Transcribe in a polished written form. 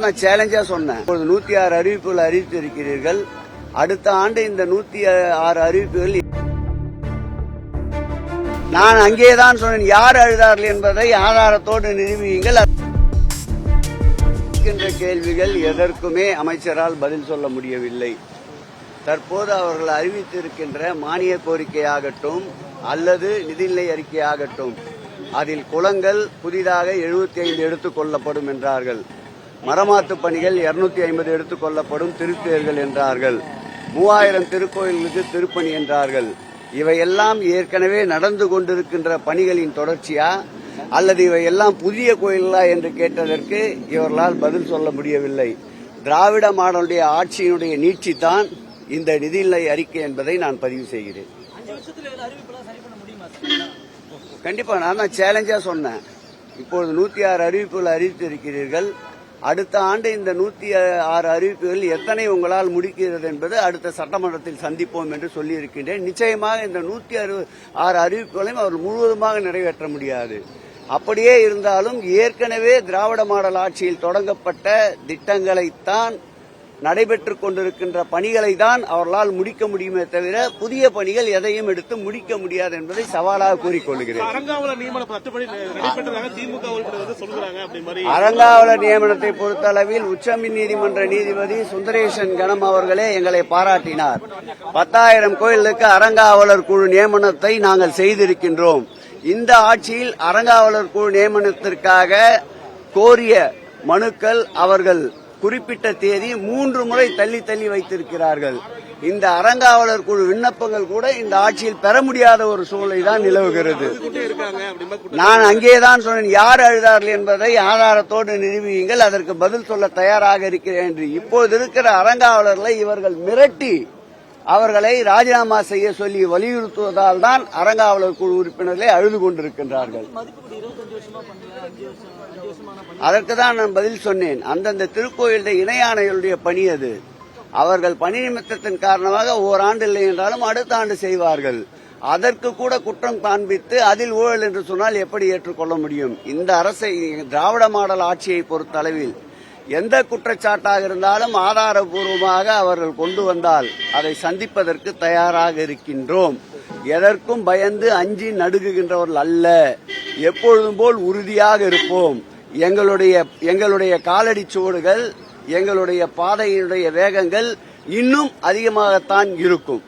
நான் சேலஞ்சா சொன்னேன். 106 அறிவிப்புகள் அறிவித்திருக்கிறீர்கள். அடுத்த ஆண்டு இந்த 106 அறிவிப்புகள் நான் அங்கேதான் சொன்னேன். யார் அழுதார்கள் என்பதை ஆதாரத்தோடு நிரூபியுங்கள். கேள்விகள் எதற்குமே அமைச்சரால் பதில் சொல்ல முடியவில்லை. தற்போது அவர்கள் அறிவித்திருக்கின்ற மானிய கோரிக்கையாகட்டும் அல்லது நிதிநிலை அறிக்கையாகட்டும், அதில் குளங்கள் புதிதாக 75 எடுத்துக் கொள்ளப்படும் என்றார்கள். மரமாத்து பணிகள் 250 எடுத்துக் கொள்ளப்படும், திருத்தேர்கள் என்றார்கள். 3000 திருக்கோயில்களுக்கு திருப்பணி என்றார்கள். இவையெல்லாம் ஏற்கனவே நடந்து கொண்டிருக்கின்ற பணிகளின் தொடர்ச்சியா அல்லது இவையெல்லாம் புதிய கோயிலா என்று கேட்டதற்கு இவர்களால் பதில் சொல்ல முடியவில்லை. திராவிட மாடலுடைய ஆட்சியினுடைய நீட்சிதான் இந்த நிதிநிலை அறிக்கை என்பதை நான் பதிவு செய்கிறேன். கண்டிப்பா நான் தான் சேலஞ்சா சொன்னேன். இப்பொழுது 106 அறிவிப்புகள் அறிவித்திருக்கிறீர்கள். அடுத்த ஆண்டு இந்த 106 அறிவிப்புகள் எத்தனை உங்களால் முடிக்கிறது என்பது அடுத்த சட்டமன்றத்தில் சந்திப்போம் என்று சொல்லியிருக்கின்றேன். நிச்சயமாக இந்த 106 அறிவிப்புகளையும் அவர் முழுவதுமாக நிறைவேற்ற முடியாது. அப்படியே இருந்தாலும் ஏற்கனவே திராவிட மாடல் ஆட்சியில் தொடங்கப்பட்ட திட்டங்களைத்தான், நடைபெற்றுக் கொண்டிருக்கின்ற பணிகளை தான் அவர்களால் முடிக்க முடியுமே தவிர புதிய பணிகள் எதையும் எடுத்து முடிக்க முடியாது என்பதை சவாலாக கூறிக்கொள்கிறேன். அறங்காவலர் நியமனத்தை பொறுத்தளவில் உச்சமின் நீதிமன்ற நீதிபதி சுந்தரேசன் கணம் அவர்களே எங்களை பாராட்டினார். 10,000 கோயிலுக்கு அறங்காவலர் குழு நியமனத்தை நாங்கள் செய்திருக்கின்றோம். இந்த ஆட்சியில் அறங்காவலர் குழு நியமனத்திற்காக கோரிய மனுக்கள் அவர்கள் குறிப்பிட்ட தேதி 3 முறை தள்ளி வைத்திருக்கிறார்கள். இந்த அறங்காவலர் குழு விண்ணப்பங்கள் கூட இந்த ஆட்சியில் பெற முடியாத ஒரு சூழ்நிலை தான் நிலவுகிறது. நான் அங்கேதான் சொன்னேன். யார் அழுதார்கள் என்பதை ஆதாரத்தோடு நிரூபியுங்கள், அதற்கு பதில் சொல்ல தயாராக இருக்கிறேன் என்று. இப்போது இருக்கிற அறங்காவலர்களை இவர்கள் மிரட்டி அவர்களை ராஜினாமா செய்ய சொல்லி வலியுறுத்துவதால் தான் அறங்காவலர் குழு உறுப்பினர்களை அழுது கொண்டிருக்கின்றார்கள். அதற்கு தான் நான் பதில் சொன்னேன். அந்தந்த திருக்கோயிலுடைய இணை ஆணையருடைய பணி அது. அவர்கள் பணி நிமித்தத்தின் காரணமாக ஓராண்டு இல்லை என்றாலும் அடுத்த ஆண்டு செய்வார்கள். அதற்கு கூட குற்றம் காண்பித்து அதில் ஊழல் என்று சொன்னால் எப்படி ஏற்றுக்கொள்ள முடியும்? இந்த அரசை, திராவிட மாடல் ஆட்சியை பொறுத்தளவில் எந்த குற்றச்சாட்டாக இருந்தாலும் ஆதாரபூர்வமாக அவர்கள் கொண்டு வந்தால் அதை சந்திப்பதற்கு தயாராக இருக்கின்றோம். எதற்கும் பயந்து அஞ்சி நடுங்குகின்றவர்கள் அல்ல. எப்பொழுதும் போல் உறுதியாக இருப்போம். எங்களுடைய காலடி சுவடுகள், எங்களுடைய பாதையினுடைய வேகங்கள் இன்னும் அதிகமாகத்தான் இருக்கும்.